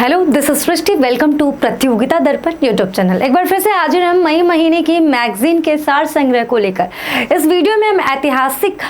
Hello, this is Srishti. Welcome to Pratiyogita Darpan YouTube channel. एक बार फिर से हाजिर हम मई महीने की मैगजीन के सार संग्रह को लेकर। इस वीडियो में हम ऐतिहासिक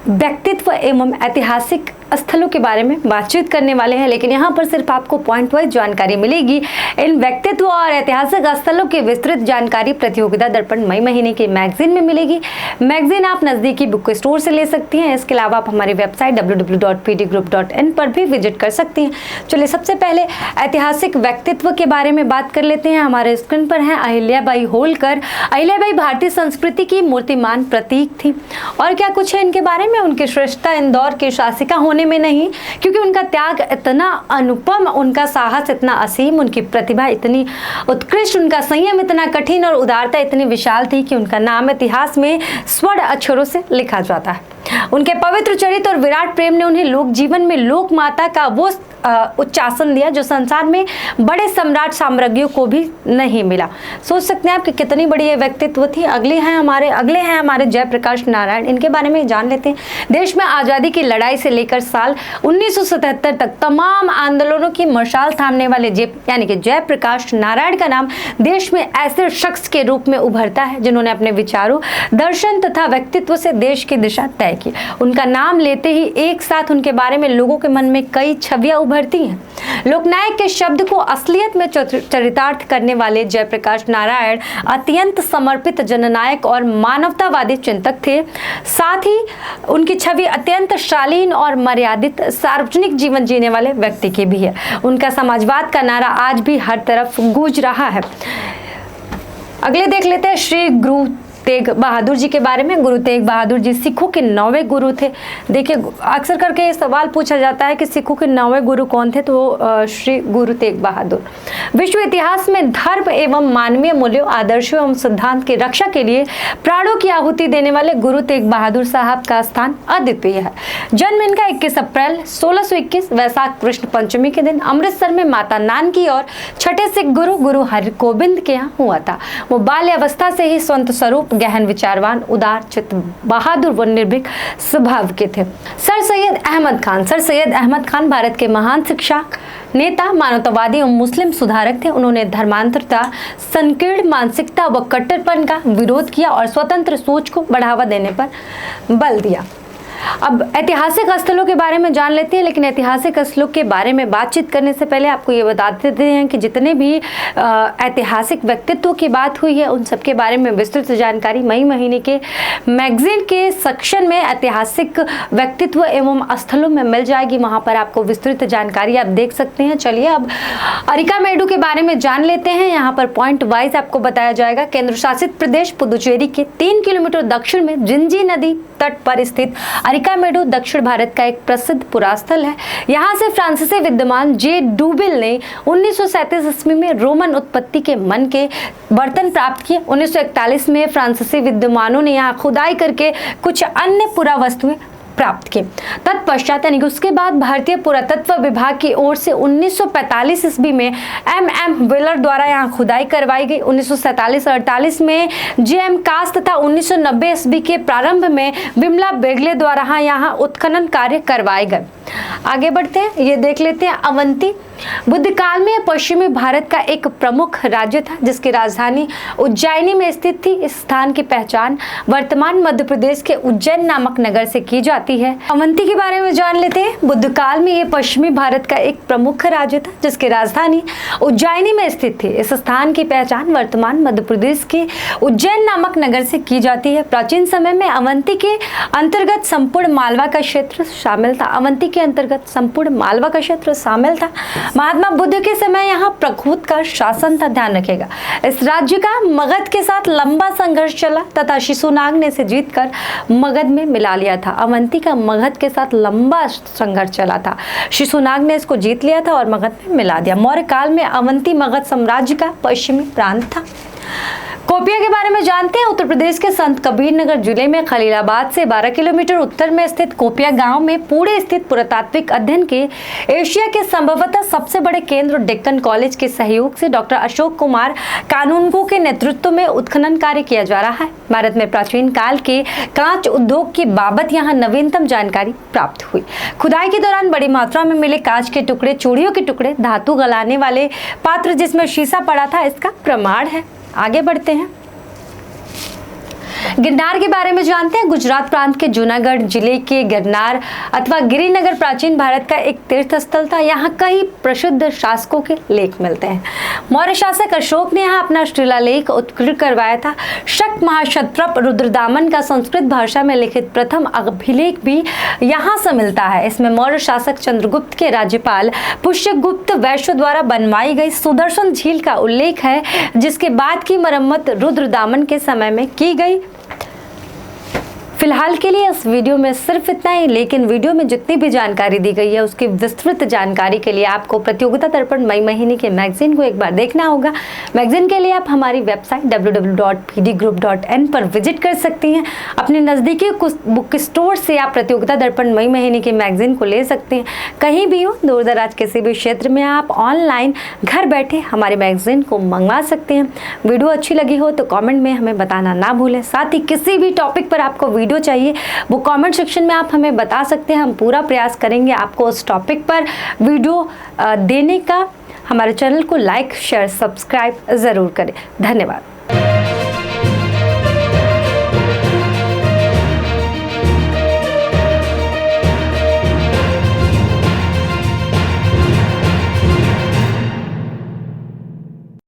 व्यक्तित्व एवं ऐतिहासिक स्थलों के बारे में बातचीत करने वाले हैं, लेकिन यहाँ पर सिर्फ आपको पॉइंट वाइज जानकारी मिलेगी। इन व्यक्तित्व और ऐतिहासिक स्थलों की विस्तृत जानकारी प्रतियोगिता दर्पण मई महीने की मैगजीन में मिलेगी। मैगजीन आप नज़दीकी बुक स्टोर से ले सकती हैं। इसके अलावा आप हमारी वेबसाइट www.pdgroup.in पर भी विजिट कर सकती हैं। चलिए सबसे पहले ऐतिहासिक व्यक्तित्व के बारे में बात कर लेते हैं। हमारे स्क्रीन पर हैं अहिल्याबाई होलकर। अहिल्याबाई भारतीय संस्कृति की मूर्तिमान प्रतीक थी। और क्या कुछ है इनके बारे में? उनकी श्रेष्ठता इंदौर की शासिका होने में नहीं, क्योंकि उनका त्याग इतना अनुपम, उनका साहस इतना असीम, उनकी प्रतिभा इतनी उत्कृष्ट, उनका संयम इतना कठिन और उदारता इतनी विशाल थी कि उनका नाम इतिहास में स्वर्ण अक्षरों से लिखा जाता है। उनके पवित्र चरित्र और विराट प्रेम ने उन्हें लोक जीवन में लोक माता का वो उच्चासन दिया जो संसार में बड़े सम्राट साम्राज्यों को भी नहीं मिला। सोच सकते हैं आप कि कितनी बड़ी ये व्यक्तित्व थी। अगले हैं हमारे जयप्रकाश नारायण। इनके बारे में जान लेते हैं। देश में आज़ादी की लड़ाई से लेकर साल 1977 तक तमाम आंदोलनों की मशाल थामने वाले यानी कि जयप्रकाश नारायण का नाम देश में ऐसे शख्स के रूप में उभरता है जिन्होंने अपने विचारों, दर्शन तथा व्यक्तित्व से देश की दिशा तय की। उनका नाम लेते ही एक साथ उनके बारे में लोगों के मन में कई छवियां उभरती हैं। लोकनायक के शब्द को असलियत में चरितार्थ करने वाले जयप्रकाश नारायण अत्यंत समर्पित जननायक और मानवतावादी चिंतक थे। साथ ही उनकी छवि अत्यंत शालीन और मर्यादित सार्वजनिक जीवन जीने वाले व्यक्ति की भी है। उनका समाजवाद का नारा आज भी हर तरफ गूंज रहा है। अगले देख लेते हैं श्री गुरु तेग बहादुर जी के बारे में। गुरु तेग बहादुर जी सिखों के 9वें गुरु थे। देखिए, अक्सर करके ये सवाल पूछा जाता है कि सिखों के 9वें गुरु कौन थे, तो श्री गुरु तेग बहादुर। विश्व इतिहास में धर्म एवं मानवीय मूल्यों, आदर्शों एवं सिद्धांत की रक्षा के लिए प्राणों की आहुति देने वाले गुरु तेग बहादुर साहब का स्थान अद्वितीय है। जन्म इनका 21 अप्रैल 1621 वैशाख कृष्ण पंचमी के दिन अमृतसर में माता नानकी और छठे सिख गुरु हरगोबिंद के यहाँ हुआ था। वो बाल्यावस्था से ही संत स्वरूप, गहन विचारवान, उदार चित्त, बहादुर व निर्भीक स्वभाव के थे। सर सैयद अहमद खान भारत के महान शिक्षक, नेता, मानवतावादी एवं मुस्लिम सुधारक थे। उन्होंने धर्मांतरता, संकीर्ण मानसिकता व कट्टरपन का विरोध किया और स्वतंत्र सोच को बढ़ावा देने पर बल दिया। अब ऐतिहासिक स्थलों के बारे में जान लेते हैं, लेकिन ऐतिहासिक स्थलों के बारे में बातचीत करने से पहले आपको ये बता देते हैं कि जितने भी ऐतिहासिक व्यक्तित्वों की बात हुई है उन सब के बारे में विस्तृत जानकारी मई महीने के मैगजीन के सेक्शन में ऐतिहासिक व्यक्तित्व एवं स्थलों में मिल जाएगी। वहाँ पर आपको विस्तृत जानकारी आप देख सकते हैं। चलिए अब अरिकामेडु के बारे में जान लेते हैं। यहाँ पर पॉइंट वाइज आपको बताया जाएगा। केंद्र शासित प्रदेश पुदुचेरी के 3 किलोमीटर दक्षिण में जिंजी नदी तट पर स्थित अरिकामेडु दक्षिण भारत का एक प्रसिद्ध पुरास्थल है। यहाँ से फ्रांसीसी विद्वान जे डूबिल ने 1937 ईस्वी में रोमन उत्पत्ति के मन के बर्तन प्राप्त किए। 1941 में फ्रांसीसी विद्वानों ने यहाँ खुदाई करके कुछ अन्य पुरावस्तुएं प्राप्त की। तत्पश्चात यानी कि उसके बाद भारतीय पुरातत्व विभाग की ओर से 1945 ईस्वी में M.M. व्हीलर द्वारा यहाँ खुदाई करवाई गई। 1947-48 में J.M. कास तथा 1990 ईस्वी के प्रारंभ में विमला बेगले द्वारा यहाँ उत्खनन कार्य करवाए गए। आगे बढ़ते हैं, ये देख लेते हैं अवंती। बुद्ध काल में पश्चिमी भारत का एक प्रमुख राज्य था जिसकी राजधानी उज्जैनी में स्थित थी। इस स्थान की पहचान वर्तमान मध्य प्रदेश के उज्जैन नामक नगर से की जाती है। अवंती के बारे में जान लेते हैं। बुद्ध काल में ये पश्चिमी भारत का एक प्रमुख राज्य था जिसकी राजधानी उज्जैनी में स्थित थी। इस स्थान की पहचान वर्तमान मध्य प्रदेश के उज्जैन नामक नगर से की जाती है। प्राचीन समय में अवंती के अंतर्गत संपूर्ण मालवा का क्षेत्र शामिल था। महात्मा बुद्ध के समय यहाँ प्रभुत्व का शासन था। ध्यान रखिएगा। इस राज्य का मगध के साथ लंबा संघर्ष चला तथा शिशुनाग ने इसे जीतकर मगध में मिला लिया था। अवंती का मगध के साथ लंबा संघर्ष चला था। शिशुनाग ने इसको जीत लिया था और मगध में मिला दिया। मौर्य काल में अवंती मगध साम्राज्य का पश्चिमी प्रांत था। कोपिया के बारे में जानते हैं। उत्तर प्रदेश के संत कबीर नगर जिले में खलीलाबाद से 12 किलोमीटर उत्तर में स्थित कोपिया गांव में पुणे स्थित पुरातात्विक अध्ययन के एशिया के संभवतः सबसे बड़े केंद्र डेक्कन कॉलेज के सहयोग से डॉक्टर अशोक कुमार कानूनगो के नेतृत्व में उत्खनन कार्य किया जा रहा है। भारत में प्राचीन काल के कांच उद्योग की बाबत यहाँ नवीनतम जानकारी प्राप्त हुई। खुदाई के दौरान बड़ी मात्रा में मिले कांच के टुकड़े, चूड़ियों के टुकड़े, धातु गलाने वाले पात्र जिसमें शीशा पड़ा था, इसका प्रमाण है। आगे बढ़ते हैं। गिरनार के बारे में जानते हैं। गुजरात प्रांत के जूनागढ़ जिले के गिरनार अथवा गिरिनगर प्राचीन भारत का एक तीर्थ स्थल था। यहाँ कई प्रसिद्ध शासकों के लेख मिलते हैं। मौर्य शासक अशोक ने यहाँ अपना शिलालेख उत्कृत करवाया था। शक महाक्षत्रप रुद्रदामन का संस्कृत भाषा में लिखित प्रथम अभिलेख भी यहाँ से मिलता है। इसमें मौर्य शासक चंद्रगुप्त के राज्यपाल पुष्यगुप्त वैश्य द्वारा बनवाई गई सुदर्शन झील का उल्लेख है, जिसके बाद की मरम्मत रुद्रदामन के समय में की गई। फिलहाल के लिए इस वीडियो में सिर्फ इतना ही, लेकिन वीडियो में जितनी भी जानकारी दी गई है उसकी विस्तृत जानकारी के लिए आपको प्रतियोगिता दर्पण मई महीने के मैगजीन को एक बार देखना होगा। मैगजीन के लिए आप हमारी वेबसाइट www.pdgroup.in पर विजिट कर सकती हैं। अपने नज़दीकी बुक स्टोर से आप प्रतियोगिता दर्पण मई महीने के मैगजीन को ले सकते हैं। कहीं भी हो, दूर दराज किसी भी क्षेत्र में आप ऑनलाइन घर बैठे हमारे मैगजीन को मंगवा सकते हैं। वीडियो अच्छी लगी हो तो कॉमेंट में हमें बताना ना भूलें। साथ ही किसी भी टॉपिक पर आपको वीडियो चाहिए वो कमेंट सेक्शन में आप हमें बता सकते हैं। हम पूरा प्रयास करेंगे आपको उस टॉपिक पर वीडियो देने का। हमारे चैनल को लाइक, शेयर, सब्सक्राइब जरूर करें। धन्यवाद।